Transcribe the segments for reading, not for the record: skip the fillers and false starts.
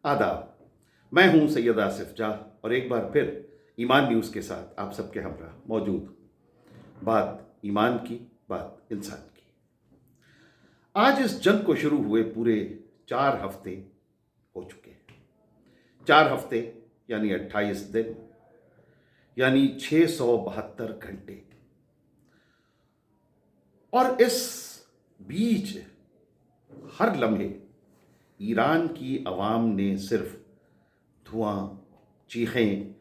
आदाब। मैं हूं सैयद आसिफ जाह और एक बार फिर ईमान न्यूज़ के साथ आप सबके हमरा मौजूद। बात ईमान की, बात इंसान की। आज इस जंग को शुरू हुए पूरे 4 हफ्ते हो चुके हैं। 4 हफ्ते यानी 28 दिन, यानी 672 घंटे। और इस बीच हर लम्हे ईरान की अवाम ने सिर्फ धुआं, चीखें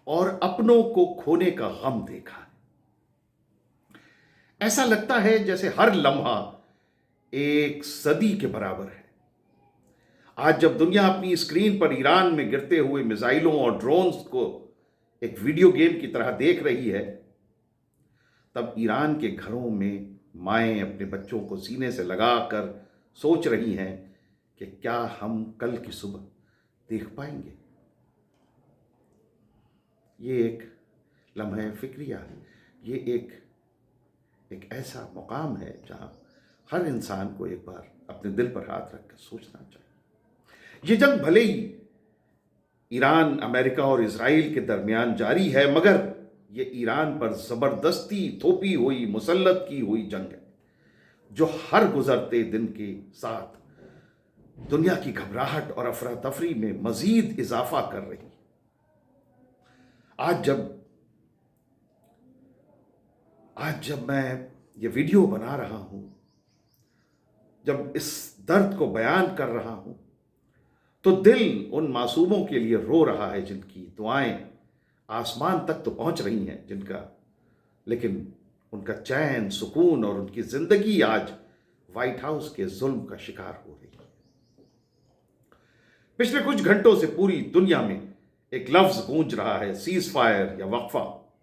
और अपनों को खोने का गम देखा है। ऐसा लगता है जैसे हर लम्हा एक सदी के बराबर है। आज जब दुनिया अपनी स्क्रीन पर ईरान में गिरते हुए मिसाइलों और ड्रोन्स को एक वीडियो गेम की तरह देख रही है, तब ईरान के घरों में माएं अपने बच्चों को सीने से लगाकर सोच रही हैं कि क्या हम कल की सुबह देख पाएंगे। ये एक लम्हा फिक्रिया है। ये एक ऐसा मुकाम है जहां हर इंसान को एक बार अपने दिल पर हाथ रखकर सोचना चाहिए। ये जंग भले ही ईरान, अमेरिका और इजराइल के दरमियान जारी है, मगर ये ईरान पर जबरदस्ती थोपी हुई, मुसल्लत की हुई जंग है, जो हर गुजरते दिन के साथ दुनिया की घबराहट और अफरा तफरी में मजीद इजाफा कर रही है। आज जब मैं ये वीडियो बना रहा हूं, जब इस दर्द को बयान कर रहा हूं, तो दिल उन मासूमों के लिए रो रहा है जिनकी दुआएं आसमान तक तो पहुंच रही हैं, लेकिन उनका चैन, सुकून और उनकी जिंदगी आज व्हाइट हाउस के जुल्म का शिकार हो रही है। पिछले कुछ घंटों से पूरी दुनिया में एक लफ्ज गूंज रहा है, सीज फायर या वक्फा।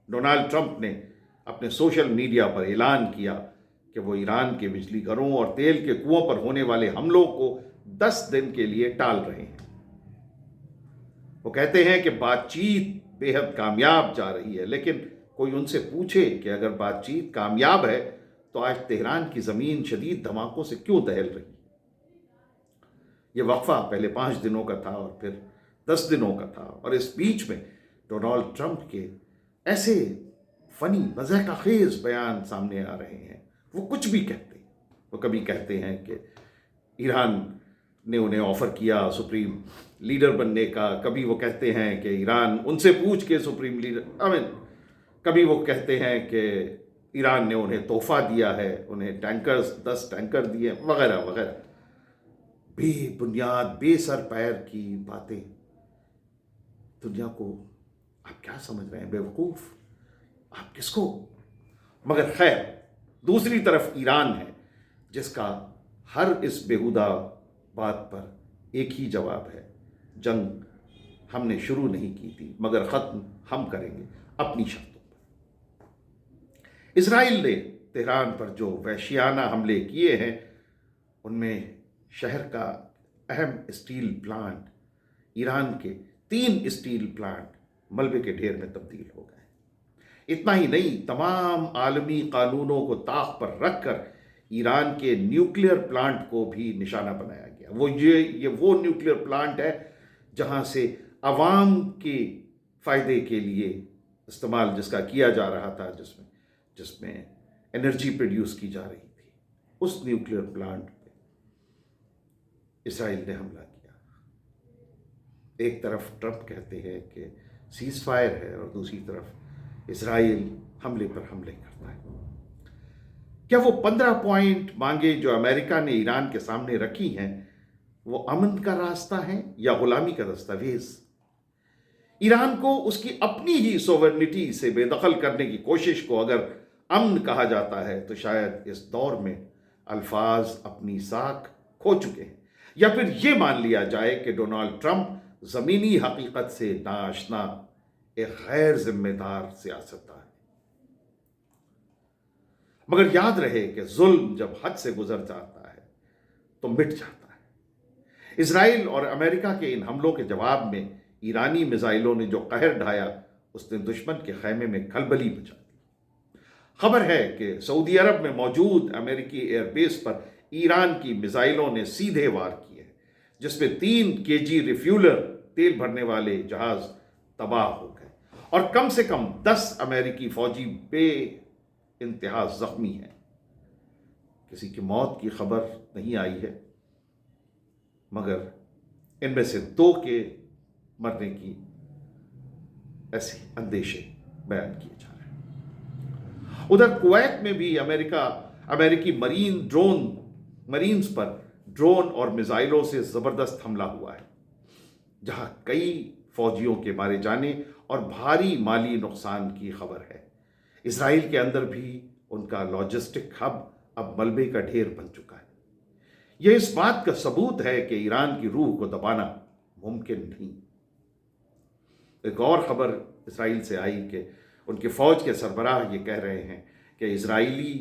डोनाल्ड ट्रंप ने अपने सोशल मीडिया पर ऐलान किया कि वो ईरान के बिजली घरों और तेल के कुओं पर होने वाले हमलों को 10 दिन के लिए टाल रहे हैं। वो कहते हैं कि बातचीत बेहद कामयाब जा रही है, लेकिन कोई उनसे पूछे कि अगर बातचीत कामयाब है तो आज तेहरान की जमीन शदीद धमाकों से क्यों दहल रही? ये वक्फा पहले 5 दिनों का था और फिर 10 दिनों का था, और इस बीच में डोनाल्ड ट्रंप के ऐसे फनी, मज़ाक़-खेज़ बयान सामने आ रहे हैं। वो कुछ भी कहते हैं। वो कभी कहते हैं कि ईरान ने उन्हें ऑफर किया सुप्रीम लीडर बनने का, कभी वो कहते हैं कि ईरान उनसे पूछ के सुप्रीम लीडर, कभी वो कहते हैं कि ईरान ने उन्हें तोहफा दिया है, उन्हें टैंकर्स, 10 टैंकर दिए, वगैरह वगैरह। बेबुनियाद, बेसर पैर की बातें। दुनिया को आप क्या समझ रहे हैं? बेवकूफ आप किसको? मगर खैर, दूसरी तरफ ईरान है जिसका हर इस बेहुदा बात पर एक ही जवाब है, जंग हमने शुरू नहीं की थी, मगर खत्म हम करेंगे अपनी शर्तों पर। इजराइल ने तेहरान पर जो वहशियाना हमले किए हैं, उनमें शहर का अहम स्टील प्लांट, ईरान के 3 स्टील प्लांट मलबे के ढेर में तब्दील हो गए। इतना ही नहीं, तमाम आलमी कानूनों को ताक पर रखकर ईरान के न्यूक्लियर प्लांट को भी निशाना बनाया गया। वो न्यूक्लियर प्लांट है जहां से अवाम के फायदे के लिए इस्तेमाल जिसका किया जा रहा था, जिसमें एनर्जी प्रोड्यूस की जा रही थी, उस न्यूक्लियर प्लांट पे इसराइल ने हमला किया। एक तरफ ट्रंप कहते हैं कि सीज फायर है और दूसरी तरफ इसराइल हमले पर हमले करता है। क्या वो 15 पॉइंट मांगे जो अमेरिका ने ईरान के सामने रखी हैं, वो अमन का रास्ता है या गुलामी का दस्तावेज? ईरान को उसकी अपनी ही सोवरेनिटी से बेदखल करने की कोशिश को अगर अमन कहा जाता है, तो शायद इस दौर में अल्फाज अपनी साख खो चुके हैं, या फिर यह मान लिया जाए कि डोनाल्ड ट्रंप जमीनी हकीकत से नाआशना एक गैर जिम्मेदार सियासतदान है। मगर याद रहे कि जुल्म जब हद से गुजर जाता है तो मिट जाता है। इजराइल और अमेरिका के इन हमलों के जवाब में ईरानी मिसाइलों ने जो कहर ढाया, उसने दुश्मन के खैमे में खलबली मचा दी। खबर है कि सऊदी अरब में मौजूद अमेरिकी एयरबेस पर ईरान की मिसाइलों ने सीधे वार किए, जिस पे 3 kg रिफ्यूलर तेल भरने वाले जहाज तबाह हो गए और कम से कम 10 अमेरिकी फौजी बे इंतहा जख्मी हैं। किसी की मौत की खबर नहीं आई है, मगर इनमें से 2 के मरने की ऐसे अंदेशे बयान किए जा रहे हैं। उधर कुवैत में भी अमेरिकी मरीन्स पर ड्रोन और मिसाइलों से जबरदस्त हमला हुआ है, जहां कई फौजियों के मारे जाने और भारी माली नुकसान की खबर है। इजराइल के अंदर भी उनका लॉजिस्टिक हब अब मलबे का ढेर बन चुका है। यह इस बात का सबूत है कि ईरान की रूह को दबाना मुमकिन नहीं। एक और खबर इजराइल से आई कि उनके फौज के सरबराह ये कह रहे हैं कि इजरायली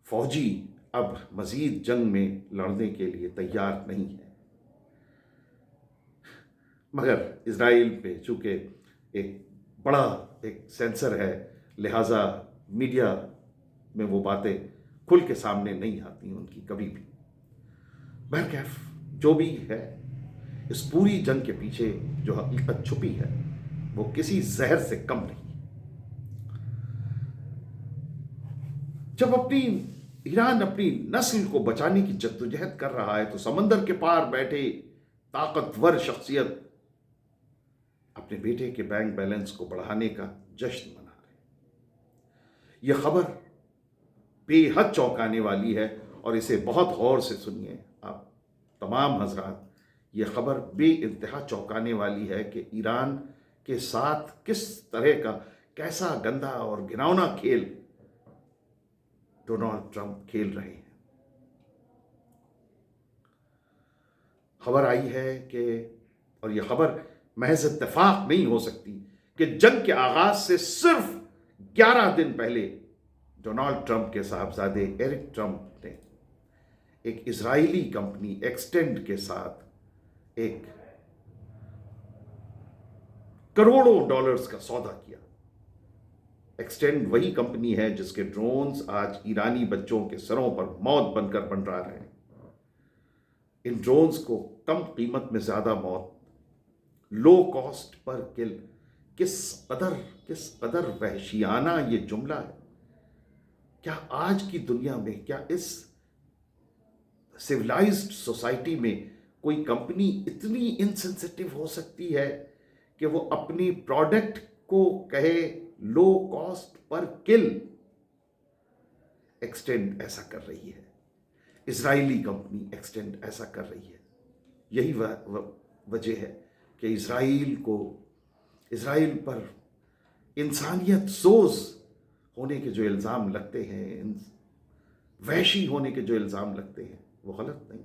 फौजी अब मजीद जंग में लड़ने के लिए तैयार नहीं है। मगर इजराइल पे चूंकि एक बड़ा एक सेंसर है, लिहाजा मीडिया में वो बातें खुल के सामने नहीं आती उनकी कभी भी। बहरकैफ जो भी है, इस पूरी जंग के पीछे जो हकीकत छुपी है वो किसी जहर से कम नहीं। जब ईरान अपनी नस्ल को बचाने की जद्दोजहद कर रहा है तो समंदर के पार बैठे ताकतवर शख्सियत अपने बेटे के बैंक बैलेंस को बढ़ाने का जश्न मना रहे। यह खबर बेहद चौंकाने वाली है और इसे बहुत गौर से सुनिए आप तमाम हजरात। यह खबर बेइंतहा चौंकाने वाली है कि ईरान के साथ किस तरह का कैसा गंदा और घिनौना खेल डोनाल्ड ट्रंप खेल रहे हैं। खबर आई है कि, और यह खबर महज इत्तेफाक नहीं हो सकती, कि जंग के आगाज से सिर्फ 11 दिन पहले डोनाल्ड ट्रंप के साहबजादे एरिक ट्रंप ने एक इजरायली कंपनी एक्सटेंड के साथ एक करोड़ों डॉलर्स का सौदा किया। एक्सटेंड वही कंपनी है जिसके ड्रोन्स आज ईरानी बच्चों के सरों पर मौत बनकर मंडरा रहे हैं। इन ड्रोन्स को कम कीमत में ज्यादा मौत, लो कॉस्ट पर किल, किस कदर वहशियाना ये जुमला है। क्या आज की दुनिया में, क्या इस सिविलाइज्ड सोसाइटी में कोई कंपनी इतनी इनसेंसिटिव हो सकती है कि वो अपनी प्रोडक्ट को कहे लो कॉस्ट पर किल? एक्सटेंड ऐसा कर रही है, इजरायली कंपनी एक्सटेंड ऐसा कर रही है। यही वजह है कि इजराइल पर इंसानियत सोज होने के जो इल्ज़ाम लगते हैं, वहशी होने के जो इल्ज़ाम लगते हैं, वो गलत नहीं।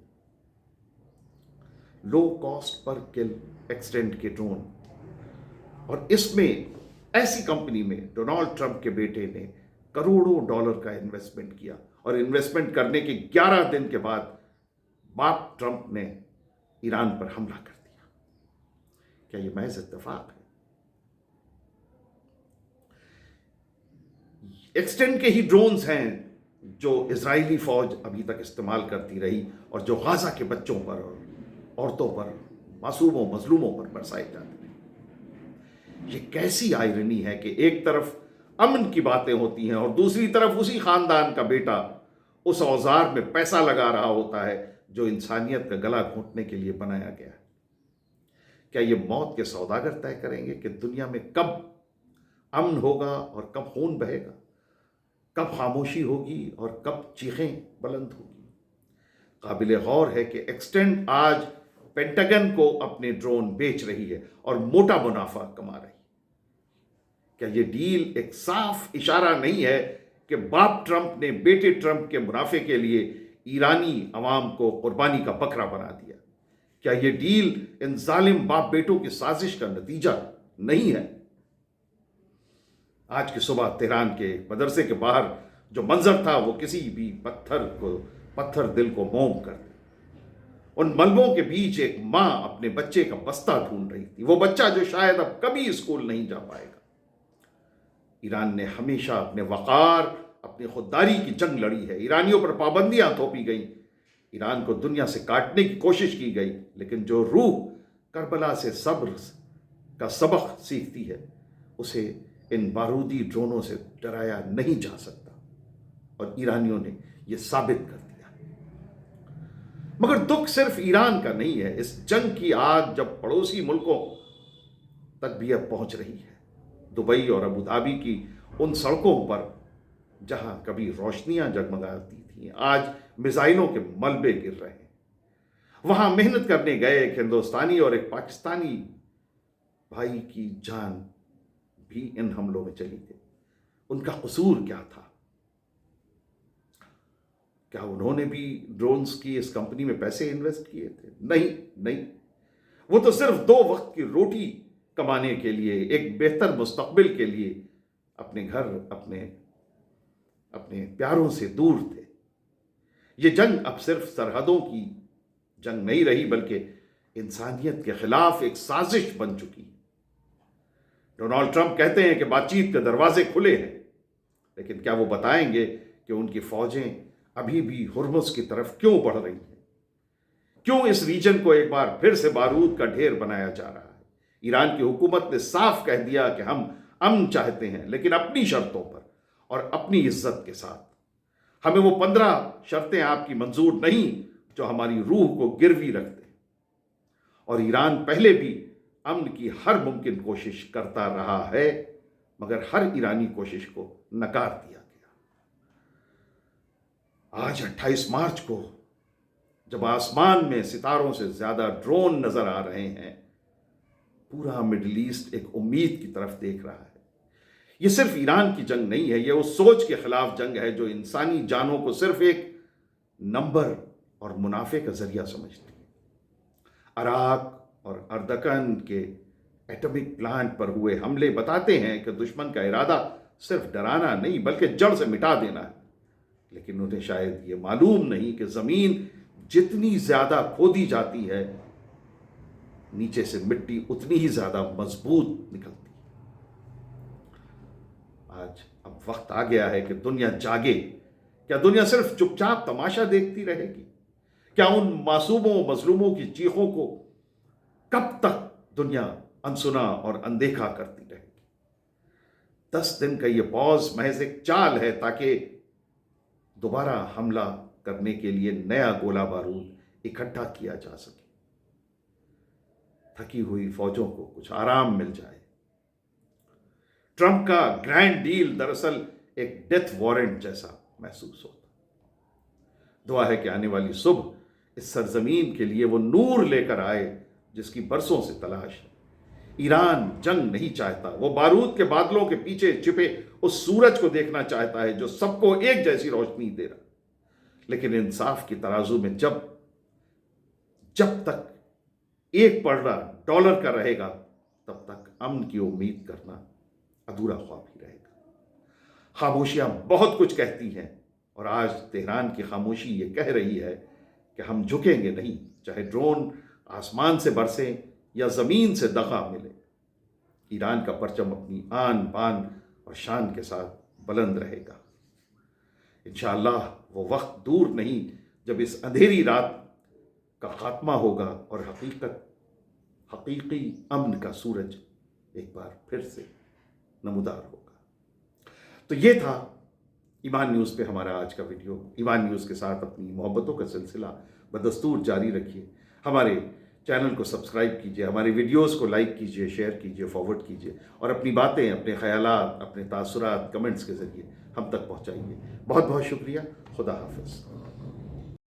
लो कॉस्ट पर किल एक्सटेंड के ड्रोन, और इसमें ऐसी कंपनी में डोनाल्ड ट्रंप के बेटे ने करोड़ों डॉलर का इन्वेस्टमेंट किया, और इन्वेस्टमेंट करने के 11 दिन के बाद बाप ट्रंप ने ईरान पर हमला कर दिया। क्या यह महज इत्तेफाक है? एक्सटेंड के ही ड्रोन्स हैं जो इजरायली फौज अभी तक इस्तेमाल करती रही और जो गाजा के बच्चों पर और औरतों पर, मासूमों मजलूमों पर बरसाए जाते रहे। ये कैसी आयरनी है कि एक तरफ अमन की बातें होती हैं और दूसरी तरफ उसी खानदान का बेटा उस औजार में पैसा लगा रहा होता है जो इंसानियत का गला घोंटने के लिए बनाया गया है। क्या ये मौत के सौदागर तय करेंगे कि दुनिया में कब अमन होगा और कब खून बहेगा, कब खामोशी होगी और कब चीखें बुलंद होगी? काबिल गौर है कि एक्सटेंड आज पेंटागन को अपने ड्रोन बेच रही है और मोटा मुनाफा कमा रही है। क्या यह डील एक साफ इशारा नहीं है कि बाप ट्रंप ने बेटे ट्रंप के मुनाफे के लिए ईरानी अवाम को कुर्बानी का बकरा बना दिया? क्या यह डील इन जालिम बाप बेटों की साजिश का नतीजा नहीं है? आज की सुबह तेहरान के मदरसे के बाहर जो मंजर था वो किसी भी पत्थर दिल को मोम कर दे। उन मलबों के बीच एक मां अपने बच्चे का बस्ता ढूंढ रही थी, वो बच्चा जो शायद अब कभी स्कूल नहीं जा पाएगा। ईरान ने हमेशा अपने वकार, अपनी खुददारी की जंग लड़ी है। ईरानियों पर पाबंदियां थोपी गई, ईरान को दुनिया से काटने की कोशिश की गई, लेकिन जो रूह करबला से सब्र का सबक सीखती है उसे इन बारूदी ड्रोनों से डराया नहीं जा सकता, और ईरानियों ने यह साबित कर दिया। मगर दुख सिर्फ ईरान का नहीं है। इस जंग की आग जब पड़ोसी मुल्कों तक भी अब पहुंच रही है। दुबई और अबू धाबी की उन सड़कों पर जहां कभी रोशनियां जगमगाती थीं, आज मिसाइलों के मलबे गिर रहे हैं। वहां मेहनत करने गए एक हिंदुस्तानी और एक पाकिस्तानी भाई की जान भी इन हमलों में चली गई। उनका कसूर क्या था? क्या उन्होंने भी ड्रोन्स की इस कंपनी में पैसे इन्वेस्ट किए थे? नहीं नहीं, वो तो सिर्फ 2 वक्त की रोटी कमाने के लिए, एक बेहतर मुस्तकबिल के लिए अपने घर, अपने प्यारों से दूर थे। ये जंग अब सिर्फ सरहदों की जंग नहीं रही, बल्कि इंसानियत के खिलाफ एक साजिश बन चुकी है। डोनाल्ड ट्रंप कहते हैं कि बातचीत के दरवाजे खुले हैं, लेकिन क्या वो बताएंगे कि उनकी फौजें अभी भी हुर्मुज़ की तरफ क्यों बढ़ रही हैं? क्यों इस रीजन को एक बार फिर से बारूद का ढेर बनाया जा रहा है? ईरान की हुकूमत ने साफ कह दिया कि हम अमन चाहते हैं, लेकिन अपनी शर्तों पर और अपनी इज्जत के साथ। हमें वो 15 शर्तें आपकी मंजूर नहीं जो हमारी रूह को गिरवी रख दें। और ईरान पहले भी अमन की हर मुमकिन कोशिश करता रहा है, मगर हर ईरानी कोशिश को नकार दिया गया। आज 28 मार्च को जब आसमान में सितारों से ज्यादा ड्रोन नजर आ रहे हैं, पूरा मिडिल ईस्ट एक उम्मीद की तरफ देख रहा है। यह सिर्फ ईरान की जंग नहीं है, यह उस सोच के खिलाफ जंग है जो इंसानी जानों को सिर्फ एक नंबर और मुनाफे का जरिया समझती है। अराक और अर्दकन के एटॉमिक प्लांट पर हुए हमले बताते हैं कि दुश्मन का इरादा सिर्फ डराना नहीं बल्कि जड़ से मिटा देना है। लेकिन उन्हें शायद ये मालूम नहीं कि जमीन जितनी ज्यादा खोदी जाती है, नीचे से मिट्टी उतनी ही ज्यादा मजबूत निकलती है। आज अब वक्त आ गया है कि दुनिया जागे। क्या दुनिया सिर्फ चुपचाप तमाशा देखती रहेगी? क्या उन मासूमों मजलूमों की चीखों को कब तक दुनिया अनसुना और अनदेखा करती रहेगी? 10 दिन का यह पॉज महज एक चाल है ताकि दोबारा हमला करने के लिए नया गोला बारूद इकट्ठा किया जा सके, थकी हुई फौजों को कुछ आराम मिल जाए। ट्रंप का ग्रैंड डील दरअसल एक डेथ वारंट जैसा महसूस होता। दुआ है कि आने वाली सुबह इस सरजमीन के लिए वो नूर लेकर आए जिसकी बरसों से तलाश है। ईरान जंग नहीं चाहता, वो बारूद के बादलों के पीछे छिपे उस सूरज को देखना चाहता है जो सबको एक जैसी रोशनी दे रहा। लेकिन इंसाफ की तराजू में जब तक एक पलड़ा डॉलर का रहेगा, तब तक अमन की उम्मीद करना अधूरा ख्वाब ही रहेगा। खामोशियां बहुत कुछ कहती हैं, और आज तेहरान की खामोशी ये कह रही है कि हम झुकेंगे नहीं, चाहे ड्रोन आसमान से बरसे या जमीन से दगा मिले। ईरान का परचम अपनी आन बान और शान के साथ बुलंद रहेगा। इंशाअल्लाह वो वक्त दूर नहीं जब इस अंधेरी रात का खात्मा होगा और हकीकी अमन का सूरज एक बार फिर से नमूदार होगा। तो ये था ईमान न्यूज़ पे हमारा आज का वीडियो। ईमान न्यूज़ के साथ अपनी मोहब्बतों का सिलसिला बदस्तूर जारी रखिए। हमारे चैनल को सब्सक्राइब कीजिए, हमारे वीडियोस को लाइक कीजिए, शेयर कीजिए, फॉरवर्ड कीजिए, और अपनी बातें, अपने ख्यालात, अपने तासुरात कमेंट्स के ज़रिए हम तक पहुंचाइए। बहुत बहुत शुक्रिया। खुदा हाफ़िज़।